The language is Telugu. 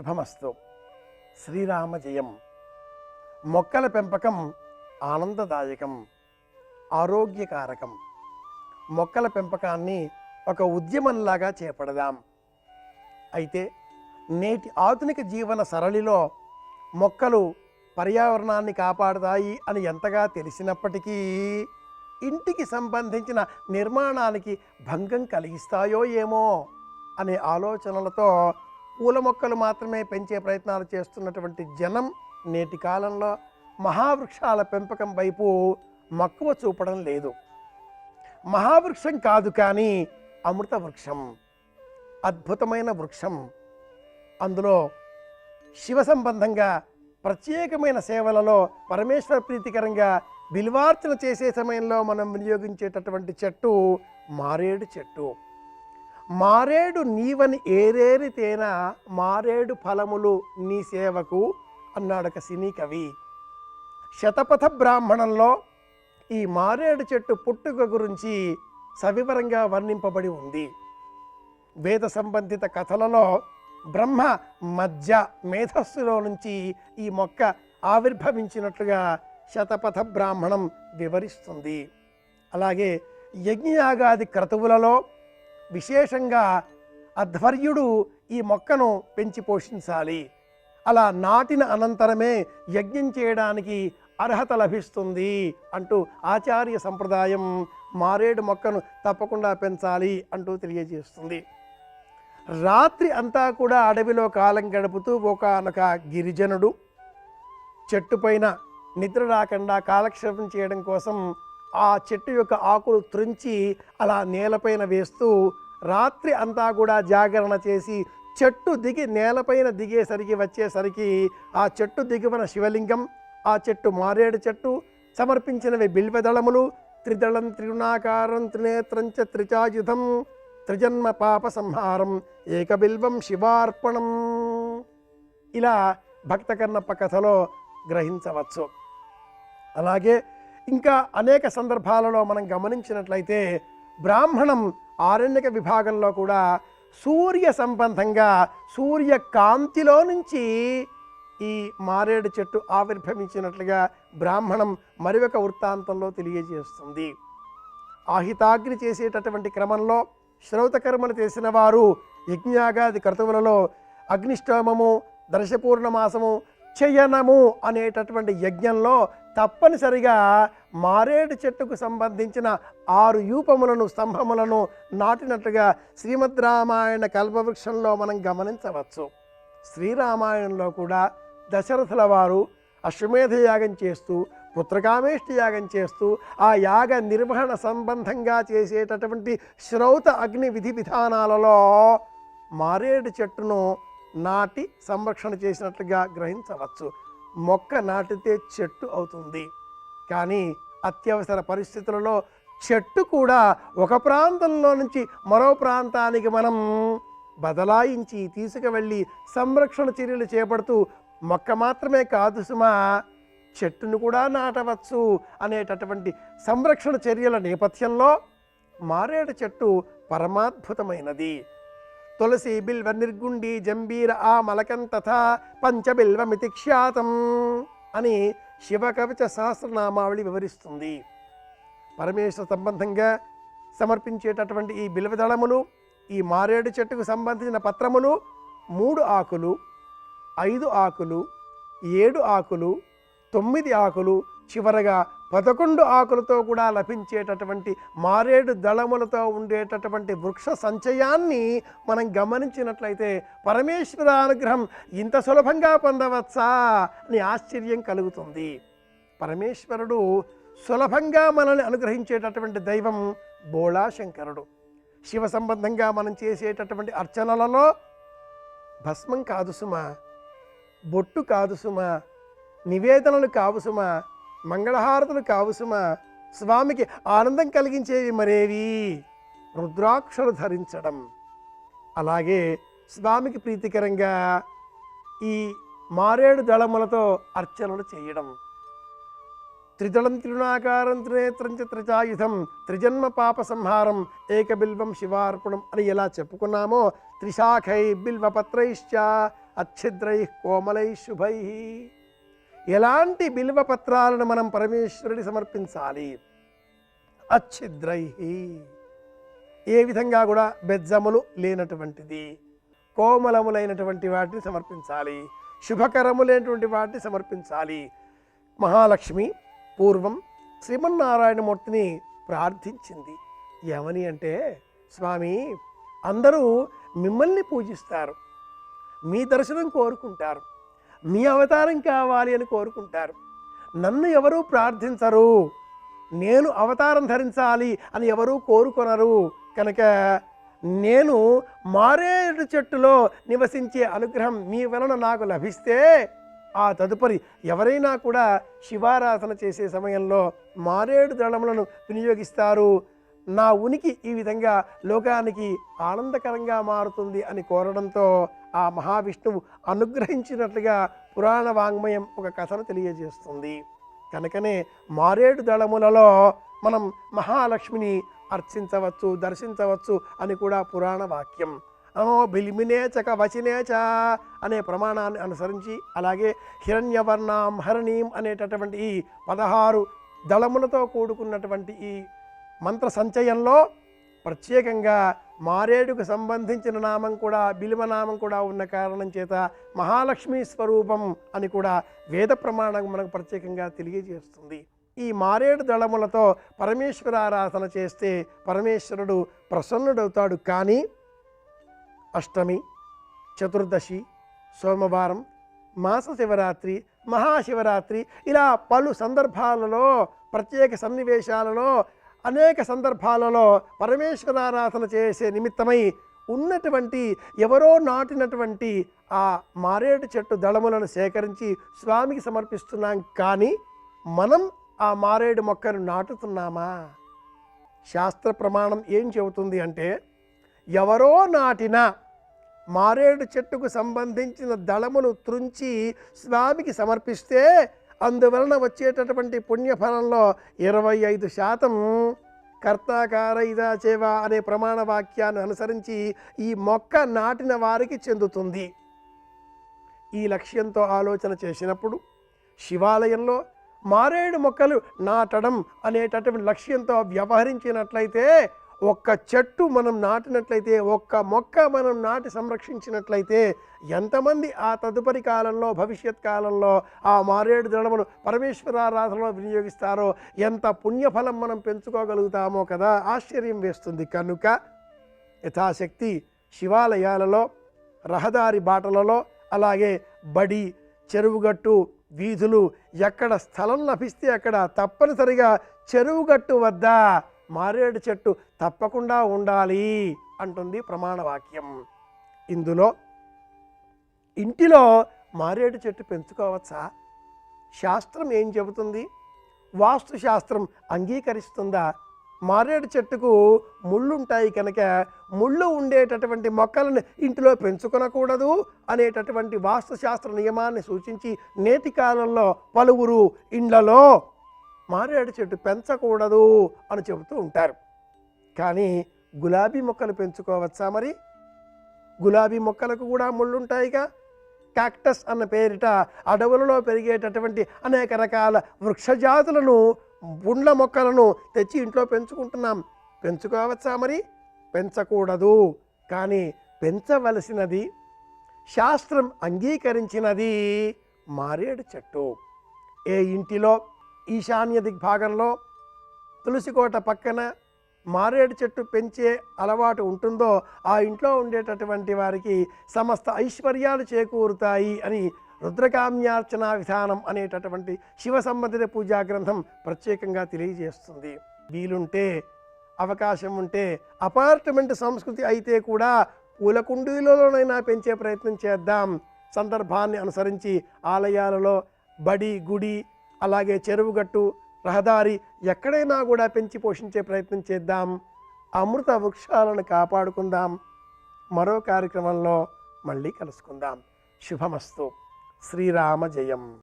శుభమస్తు. శ్రీరామ జయం. మొక్కల పెంపకం ఆనందదాయకం, ఆరోగ్యకారకం. మొక్కల పెంపకాన్ని ఒక ఉద్యమంలాగా చేపడదాం. అయితే నేటి ఆధునిక జీవన సరళిలో మొక్కలు పర్యావరణాన్ని కాపాడుతాయి అని ఎంతగా తెలిసినప్పటికీ ఇంటికి సంబంధించిన నిర్మాణానికి భంగం కలిగిస్తాయో ఏమో అనే ఆలోచనలతో పూల మొక్కలు మాత్రమే పెంచే ప్రయత్నాలు చేస్తున్నటువంటి జనం నేటి కాలంలో మహావృక్షాల పెంపకం వైపు మక్కువ చూపడం లేదు. మహావృక్షం కాదు కానీ అమృత వృక్షం, అద్భుతమైన వృక్షం. అందులో శివ సంబంధంగా ప్రత్యేకమైన సేవలలో పరమేశ్వర ప్రీతికరంగా బిల్వార్చన చేసే సమయంలో మనం వినియోగించేటటువంటి చెట్టు మారేడు చెట్టు. మారేడు నీవని ఏరేరి తేన మారేడు ఫలములు నీ సేవకు అన్నాడు ఒక సినీ కవి. శతపథ బ్రాహ్మణంలో ఈ మారేడు చెట్టు పుట్టుక గురించి సవివరంగా వర్ణింపబడి ఉంది. వేద సంబంధిత కథలలో బ్రహ్మ మధ్య మేధస్సులో నుంచి ఈ మొక్క ఆవిర్భవించినట్లుగా శతపథ బ్రాహ్మణం వివరిస్తుంది. అలాగే యజ్ఞయాగాది క్రతువులలో విశేషంగా అధ్వర్యుడు ఈ మొక్కను పెంచి పోషించాలి. అలా నాటిన అనంతరమే యజ్ఞం చేయడానికి అర్హత లభిస్తుంది అంటూ ఆచార్య సంప్రదాయం మారేడు మొక్కను తప్పకుండా పెంచాలి అంటూ తెలియజేస్తుంది. రాత్రి అంతా కూడా అడవిలో కాలం గడుపుతూ ఒకానొక గిరిజనుడు చెట్టు పైన నిద్ర రాకుండా కాలక్షేపం చేయడం కోసం ఆ చెట్టు యొక్క ఆకులు త్రుంచి అలా నేలపైన వేస్తూ రాత్రి అంతా కూడా జాగరణ చేసి చెట్టు దిగి నేలపైన వచ్చేసరికి ఆ చెట్టు దిగువన శివలింగం, ఆ చెట్టు మారేడు చెట్టు, సమర్పించినవి బిల్వదళములు, త్రిదళం త్రిగుణాకారం త్రినేత్రంచ త్రిచాయుధం త్రిజన్మ పాప సంహారం ఏకబిల్వం శివార్పణం. ఇలా భక్త కన్నప్ప కథలో గ్రహించవచ్చు. అలాగే ఇంకా అనేక సందర్భాలలో మనం గమనించినట్లయితే బ్రాహ్మణం ఆరణ్యక విభాగంలో కూడా సూర్య సంబంధంగా సూర్యకాంతిలో నుంచి ఈ మారేడు చెట్టు ఆవిర్భవించినట్లుగా బ్రాహ్మణం మరి ఒక వృత్తాంతంలో తెలియజేస్తుంది. ఆహితాగ్ని చేసేటటువంటి క్రమంలో శ్రౌతకర్మలు చేసిన వారు యజ్ఞయాగాది క్రతువులలో అగ్నిష్టోమము, దర్శపూర్ణమాసము, చయనము అనేటటువంటి యజ్ఞంలో తప్పనిసరిగా మారేడు చెట్టుకు సంబంధించిన 6 యూపములను స్తంభములను నాటినట్లుగా శ్రీమద్ రామాయణ కల్పవృక్షంలో మనం గమనించవచ్చు. శ్రీరామాయణంలో కూడా దశరథుల వారు అశ్వమేధ యాగం చేస్తూ పుత్రకామేష్టి యాగం చేస్తూ ఆ యాగ నిర్వహణ సంబంధంగా చేసేటటువంటి శ్రౌత అగ్ని విధి విధానాలలో మారేడు చెట్టును నాటి సంరక్షణ చేసినట్లుగా గ్రహించవచ్చు. మొక్క నాటితే చెట్టు అవుతుంది, కానీ అత్యవసర పరిస్థితులలో చెట్టు కూడా ఒక ప్రాంతంలో నుంచి మరో ప్రాంతానికి మనం బదలాయించి తీసుకువెళ్ళి సంరక్షణ చర్యలు చేపడుతూ మొక్క మాత్రమే కాదు సుమా చెట్టును కూడా నాటవచ్చు అనేటటువంటి సంరక్షణ చర్యల నేపథ్యంలో మారేడు చెట్టు పరమాద్భుతమైనది. తులసి బిల్వ నిర్గుండి జంబీర ఆ మలకం తథా పంచబిల్వమితి ఖ్యాతం అని శివకవచ సహస్రనామావళి వివరిస్తుంది. పరమేశ్వర సంబంధంగా సమర్పించేటటువంటి ఈ బిల్వదళములు, ఈ మారేడు చెట్టుకు సంబంధించిన పత్రములు 3 ఆకులు, 5 ఆకులు, 7 ఆకులు, 9 ఆకులు, చివరగా 11 ఆకులతో కూడా లభించేటటువంటి మారేడు దళములతో ఉండేటటువంటి వృక్ష సంచయాన్ని మనం గమనించినట్లయితే పరమేశ్వర అనుగ్రహం ఇంత సులభంగా పొందవచ్చా అని ఆశ్చర్యం కలుగుతుంది. పరమేశ్వరుడు సులభంగా మనల్ని అనుగ్రహించేటటువంటి దైవం బోళాశంకరుడు. శివ సంబంధంగా మనం చేసేటటువంటి అర్చనలలో భస్మం కాదు సుమా, బొట్టు కాదు సుమా, నివేదనలు కావు సుమా, మంగళహారతులు కావు సుమా, స్వామికి ఆనందం కలిగించేవి మరేవి రుద్రాక్షలు ధరించడం. అలాగే స్వామికి ప్రీతికరంగా ఈ మారేడు దళములతో అర్చనలు చేయడం. త్రిదళం త్రిగుణాకారం త్రినేత్రం చ త్రిచాయుధం త్రిజన్మ పాప సంహారం ఏకబిల్వం శివార్పణం అని ఎలా చెప్పుకున్నామో త్రిశాఖై బిల్వపత్రైశ్చ అచ్ఛిద్రై కోమలై శుభై. ఎలాంటి బిల్వ పత్రాలను మనం పరమేశ్వరుడి సమర్పించాలి? అచ్ఛిద్రై, ఏ విధంగా కూడా బెజ్జములు లేనటువంటిది, కోమలములైనటువంటి వాటిని సమర్పించాలి, శుభకరములైనటువంటి వాటిని సమర్పించాలి. మహాలక్ష్మి పూర్వం శ్రీమన్నారాయణమూర్తిని ప్రార్థించింది. ఏమని అంటే, స్వామి, అందరూ మిమ్మల్ని పూజిస్తారు, మీ దర్శనం కోరుకుంటారు, మీ అవతారం కావాలి అని కోరుకుంటారు. నన్ను ఎవరూ ప్రార్థించరు, నేను అవతారం ధరించాలి అని ఎవరూ కోరుకొనరు. కనుక నేను మారేడు చెట్టులో నివసించే అనుగ్రహం మీ వలన నాకు లభిస్తే ఆ తదుపరి ఎవరైనా కూడా శివారాధన చేసే సమయంలో మారేడు దళములను వినియోగిస్తారు. నా ఉనికి ఈ విధంగా లోకానికి ఆనందకరంగా మారుతుంది అని కోరడంతో ఆ మహావిష్ణువు అనుగ్రహించినట్లుగా పురాణ వాంగ్మయం ఒక కథను తెలియజేస్తుంది. కనుకనే మారేడు దళములలో మనం మహాలక్ష్మిని అర్చించవచ్చు, దర్శించవచ్చు అని కూడా పురాణ వాక్యం. బిలిమినేచక వచినేచ అనే ప్రమాణాన్ని అనుసరించి, అలాగే హిరణ్యవర్ణాం హరణీం అనేటటువంటి ఈ 16 దళములతో కూడుకున్నటువంటి ఈ మంత్ర సంచయంలో ప్రత్యేకంగా మారేడుకు సంబంధించిన నామం కూడా, బిల్వనామం కూడా ఉన్న కారణం చేత మహాలక్ష్మి స్వరూపం అని కూడా వేద ప్రమాణం మనకు ప్రత్యేకంగా తెలియజేస్తుంది. ఈ మారేడు దళములతో పరమేశ్వరారాధన చేస్తే పరమేశ్వరుడు ప్రసన్నుడవుతాడు. కానీ అష్టమి, చతుర్దశి, సోమవారం, మాస శివరాత్రి, మహాశివరాత్రి ఇలా పలు సందర్భాలలో, ప్రత్యేక సన్నివేశాలలో, అనేక సందర్భాలలో పరమేశ్వరారాధన చేసే నిమిత్తమై ఉన్నటువంటి ఎవరో నాటినటువంటి ఆ మారేడు చెట్టు దళములను సేకరించి స్వామికి సమర్పిస్తున్నాం. కానీ మనం ఆ మారేడు మొక్కను నాటుతున్నామా? శాస్త్ర ప్రమాణం ఏం చెబుతుంది అంటే, ఎవరో నాటిన మారేడు చెట్టుకు సంబంధించిన దళమును త్రుంచి స్వామికి సమర్పిస్తే అందువలన వచ్చేటటువంటి పుణ్యఫలంలో 25% కర్తాకార ఇదా చేవ అనే ప్రమాణ వాక్యాన్ని అనుసరించి ఈ మొక్క నాటిన వారికి చెందుతుంది. ఈ లక్ష్యంతో ఆలోచన చేసినప్పుడు శివాలయంలో మారేడు మొక్కలు నాటడం అనేటటువంటి లక్ష్యంతో వ్యవహరించినట్లయితే, ఒక్క చెట్టు మనం నాటినట్లయితే, ఒక్క మొక్క మనం నాటి సంరక్షించినట్లయితే ఎంతమంది ఆ తదుపరి కాలంలో, భవిష్యత్ కాలంలో ఆ మారేడు దళములు పరమేశ్వరారాధనలో వినియోగిస్తారో ఎంత పుణ్యఫలం మనం పెంచుకోగలుగుతామో కదా, ఆశ్చర్యం వేస్తుంది. కనుక యథాశక్తి శివాలయాలలో, రహదారి బాటలలో, అలాగే బడి, చెరువుగట్టు, వీధులు, ఎక్కడ స్థలం లభిస్తే అక్కడ తప్పనిసరిగా చెరువుగట్టు వద్ద మారేడు చెట్టు తప్పకుండా ఉండాలి అంటుంది ప్రమాణ వాక్యం. ఇందులో ఇంటిలో మారేడు చెట్టు పెంచుకోవచ్చా? శాస్త్రం ఏం చెబుతుంది? వాస్తు శాస్త్రం అంగీకరిస్తుందా? మారేడు చెట్టుకు ముళ్ళుంటాయి కనుక ముళ్ళు ఉండేటటువంటి మొక్కలను ఇంటిలో పెంచుకొనకూడదు అనేటటువంటి వాస్తుశాస్త్ర నియమాన్ని సూచించి నేటి కాలంలో పలువురు ఇండ్లలో మారేడు చెట్టు పెంచకూడదు అని చెబుతూ ఉంటారు. కానీ గులాబీ మొక్కలు పెంచుకోవచ్చా? మరి గులాబీ మొక్కలకు కూడా ముళ్ళుంటాయిగా. కాక్టస్ అన్న పేరిట అడవులలో పెరిగేటటువంటి అనేక రకాల వృక్షజాతులను, పుండ్ల మొక్కలను తెచ్చి ఇంట్లో పెంచుకుంటున్నాం. పెంచుకోవచ్చా? మరి పెంచకూడదు. కానీ పెంచవలసినది, శాస్త్రం అంగీకరించినది మారేడు చెట్టు. ఏ ఇంటిలో ఈశాన్య దిగ్భాగంలో తులసికోట పక్కన మారేడు చెట్టు పెంచే అలవాటు ఉంటుందో ఆ ఇంట్లో ఉండేటటువంటి వారికి సమస్త ఐశ్వర్యాలు చేకూరుతాయి అని రుద్రకామ్యార్చన విధానం అనేటటువంటి శివ సంబంధిత పూజా గ్రంథం ప్రత్యేకంగా తెలియజేస్తుంది. వీలుంటే, అవకాశం ఉంటే అపార్ట్మెంట్ సంస్కృతి అయితే కూడా పూల కుండీలలోనైనా పెంచే ప్రయత్నం చేద్దాం. సందర్భాన్ని అనుసరించి ఆలయాలలో, బడి, గుడి, అలాగే చెరువుగట్టు, రహదారి ఎక్కడైనా కూడా పెంచి పోషించే ప్రయత్నం చేద్దాం. అమృత వృక్షాలను కాపాడుకుందాం. మరో కార్యక్రమంలో మళ్ళీ కలుసుకుందాం. శుభమస్తు. శ్రీరామ జయం.